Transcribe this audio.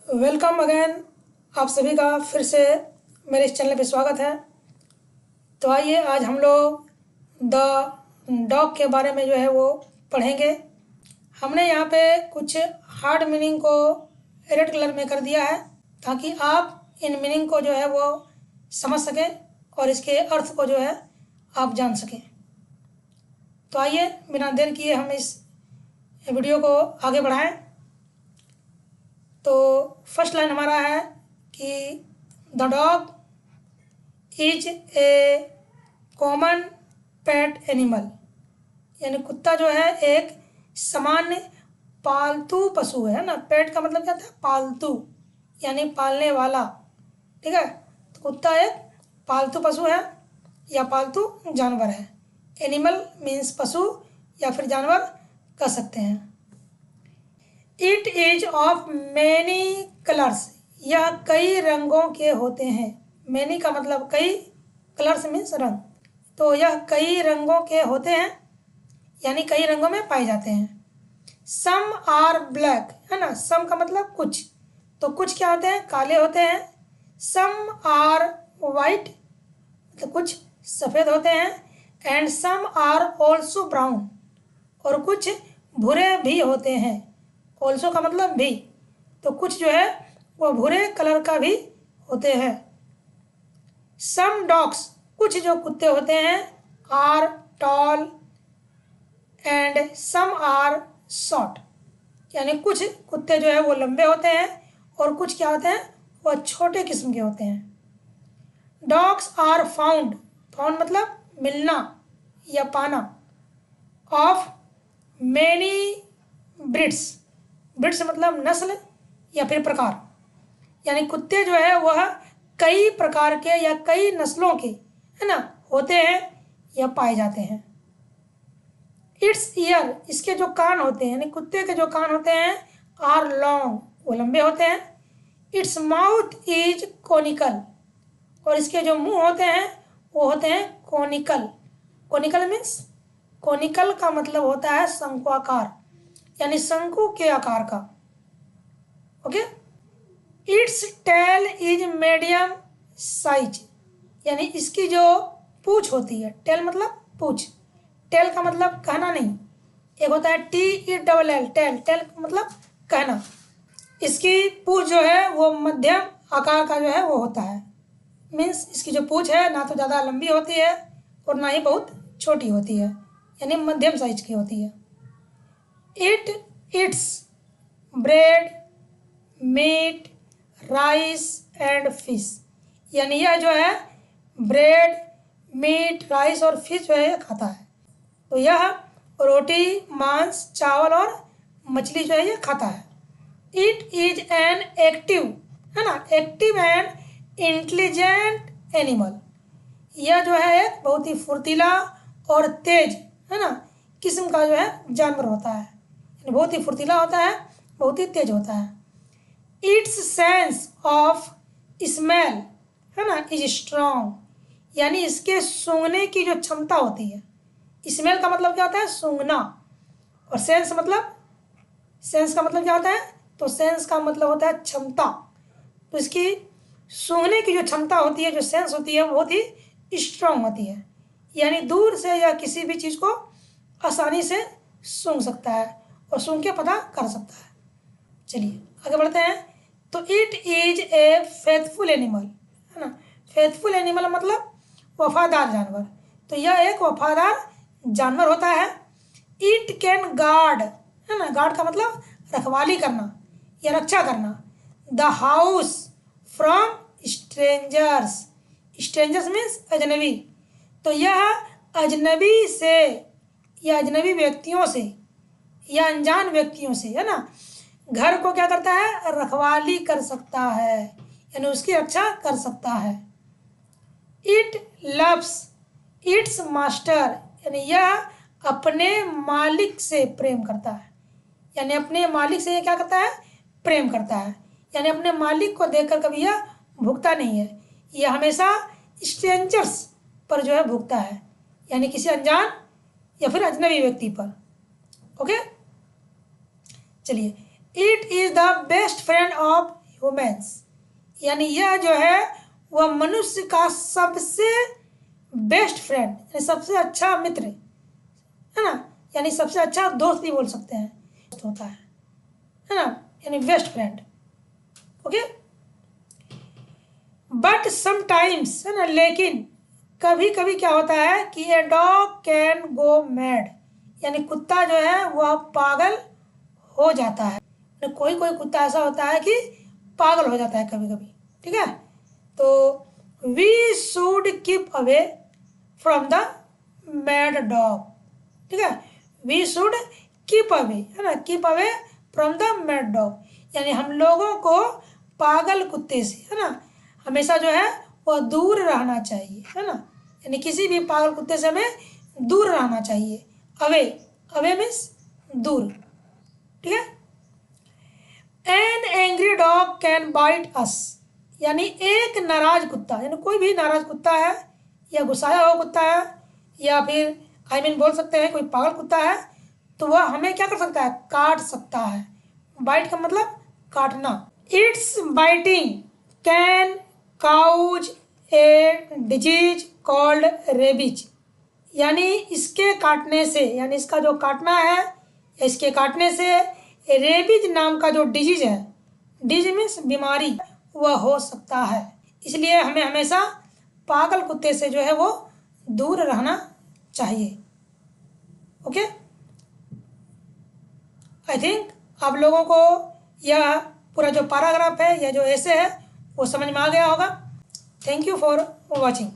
Welcome again. आप सभी का फिर से मेरे इस चैनल पे स्वागत है। तो आइए आज हम लोग द डॉग के बारे में जो है वो पढ़ेंगे। हमने यहाँ पे कुछ हार्ड मीनिंग को रेड कलर में कर दिया है ताकि आप इन मीनिंग को जो है वो समझ सकें और इसके अर्थ को जो है आप जान सकें। तो आइए बिना देर किए हम इस वीडियो को आगे बढ़ाएं। तो फर्स्ट लाइन हमारा है कि the dog is a common pet animal, यानी कुत्ता जो है एक सामान्य पालतू पशु है ना। पेट का मतलब क्या था? पालतू, यानी पालने वाला। ठीक है, तो कुत्ता एक पालतू पशु है या पालतू जानवर है। एनिमल मीन्स पशु या फिर जानवर कह सकते हैं। It is of many colours, यह कई रंगों के होते हैं। मैनी का मतलब कई, कलर्स मीन्स रंग। तो यह कई रंगों के होते हैं यानी कई रंगों में पाए जाते हैं। सम आर ब्लैक, है ना। सम का मतलब कुछ, तो कुछ क्या होते हैं? काले होते हैं। सम आर वाइट, मतलब कुछ सफ़ेद होते हैं। And some are also brown, और कुछ भूरे भी होते हैं। ऑल्सो का मतलब भी, तो कुछ जो है वो भूरे कलर का भी होते हैं। सम डॉग्स, कुछ जो कुत्ते होते हैं, are tall and some are short, यानी कुछ कुत्ते जो है वो लंबे होते हैं और कुछ क्या होते हैं? वो छोटे किस्म के होते हैं। डॉग्स आर फाउंड, फाउंड मतलब मिलना या पाना। ऑफ मैनी ब्रीड्स, ब्रीड्स मतलब नस्ल या फिर प्रकार, यानी कुत्ते जो है वह कई प्रकार के या कई नस्लों के, है ना, होते हैं या पाए जाते हैं। इट्स ईयर, इसके जो कान होते हैं, यानी कुत्ते के जो कान होते हैं, आर लॉन्ग, वो लंबे होते हैं। इट्स माउथ इज कोनिकल, और इसके जो मुंह होते हैं वो होते हैं कोनिकल। कोनिकल मीन्स, कोनिकल का मतलब होता है शंक्वाकार, यानी शंकु के आकार का। Okay. Its tail is medium size, यानी इसकी जो पूंछ होती है, टेल मतलब पूंछ, टेल का मतलब कहना नहीं, एक होता है TELL, टेल, टेल मतलब कहना। इसकी पूंछ जो है वो मध्यम आकार का जो है वो होता है। मीन्स इसकी जो पूंछ है ना तो ज़्यादा लंबी होती है और ना ही बहुत छोटी होती है, यानी मध्यम साइज की होती है। It eats bread, meat, rice and fish, यानी यह जो है ब्रेड, मीट, राइस और फिश जो है खाता है। तो यह रोटी, मांस, चावल और मछली जो है ये खाता है। इट इज एन एक्टिव, है ना, एक्टिव एंड इंटेलिजेंट एनिमल, यह जो है एक बहुत ही फुर्तीला और तेज, है ना, किस्म का जो है जानवर होता है। बहुत ही फुर्तीला होता है, बहुत ही तेज होता है। इट्स सेंस ऑफ स्मेल, है ना, इज स्ट्रॉन्ग, यानी इसके सूंघने की जो क्षमता होती है। स्मेल का मतलब क्या होता है? सूंघना। और सेंस मतलब, सेंस का मतलब क्या होता है? तो सेंस का मतलब होता है क्षमता। तो इसकी सूंघने की जो क्षमता होती है, जो सेंस होती है, बहुत ही स्ट्रांग होती है, यानी दूर से या किसी भी चीज़ को आसानी से सूंघ सकता है और सूंघ के पता कर सकता है। चलिए आगे बढ़ते हैं। तो it is a faithful animal, है ना। फेथफुल एनिमल मतलब वफादार जानवर, तो यह एक वफादार जानवर होता है। इट कैन गार्ड, है ना, गार्ड का मतलब रखवाली करना या रक्षा करना। The house from strangers, strangers means अजनबी, तो यह अजनबी से या अजनबी व्यक्तियों से या अनजान व्यक्तियों से, है ना, घर को क्या करता है? रखवाली कर सकता है, यानी उसकी रक्षा कर सकता है। इट लव्स इट्स मास्टर, यानी यह अपने मालिक से प्रेम करता है, यानी अपने मालिक से ये क्या करता है? प्रेम करता है, यानी अपने मालिक को देखकर कभी यह भूखता नहीं है, यह हमेशा स्ट्रेंजर्स पर जो है भूखता है, यानी किसी अनजान या फिर अजनबी व्यक्ति पर। ओके, चलिए। It is the best friend of humans, यानी यह जो है वह मनुष्य का सबसे बेस्ट फ्रेंड, यानी सबसे अच्छा मित्र है ना, यानी सबसे अच्छा दोस्त भी बोल सकते हैं, दोस्त होता है ना, यानी best friend. Okay, but sometimes है ना, लेकिन कभी कभी क्या होता है कि a dog can go mad, यानी कुत्ता जो है वह पागल हो जाता है। कोई कोई कुत्ता ऐसा होता है कि पागल हो जाता है कभी कभी, ठीक है। तो we should keep away from the mad dog, ठीक है, वी शुड कीप अवे, है ना, keep away from the mad dog, यानी हम लोगों को पागल कुत्ते से, है ना, हमेशा जो है वह दूर रहना चाहिए, है ना, यानी किसी भी पागल कुत्ते से हमें दूर रहना चाहिए। अवे, अवे मीन्स दूर, ठीक है। An angry dog can bite us, यानी एक नाराज कुत्ता, यानी कोई भी नाराज कुत्ता है या गुस्साया हुआ कुत्ता है या फिर बोल सकते हैं कोई पागल कुत्ता है, तो वह हमें क्या कर सकता है, काट सकता है। बाइट का मतलब काटना। Its biting can cause a disease called rabies, यानी इसके काटने से, यानी इसका जो काटना है, इसके काटने से रेबीज नाम का जो डिजीज है, डिजीज मीन्स बीमारी, वह हो सकता है। इसलिए हमें हमेशा पागल कुत्ते से जो है वो दूर रहना चाहिए। ओके, आई थिंक आप लोगों को यह पूरा जो पैराग्राफ है या जो ऐसे है वो समझ में आ गया होगा। Thank you for watching.